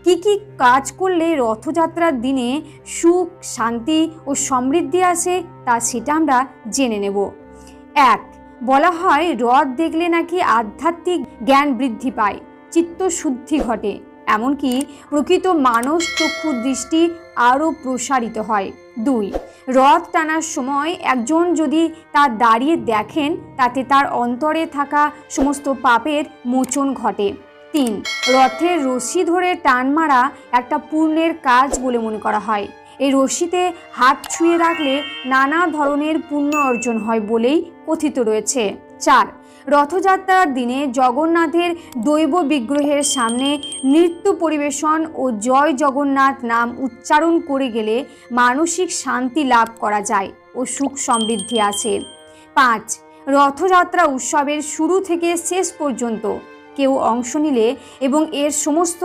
কি কাজ করলে রথযাত্রার দিনে সুখ, শান্তি ও সমৃদ্ধি আসে তা সেটা আমরা জেনে নেব। 1. বলা হয় রথ দেখলে নাকি আধ্যাত্মিক জ্ঞান বৃদ্ধি পায়, চিত্তশুদ্ধি ঘটে, এমনকি প্রকৃত মানস চক্ষু দৃষ্টি আরও প্রসারিত হয়। 2. রথ টানার সময় একজন যদি তা দাঁড়িয়ে দেখেন তাতে তার অন্তরে থাকা সমস্ত পাপের মোচন ঘটে। 3. রথের রশি ধরে টান মারা একটা পুণ্যের কাজ বলে মনে করা হয়। এই রশিতে হাত ছুঁয়ে রাখলে নানা ধরনের পুণ্য অর্জন হয় বলেই কথিত রয়েছে। 4. রথযাত্রার দিনে জগন্নাথের দৈব বিগ্রহের সামনে নৃত্য পরিবেশন ও জয় জগন্নাথ নাম উচ্চারণ করে গেলে মানসিক শান্তি লাভ করা যায় ও সুখ সমৃদ্ধি আসে। 5. রথযাত্রা উৎসবের শুরু থেকে শেষ পর্যন্ত কেউ অংশ নিলে এবং এর সমস্ত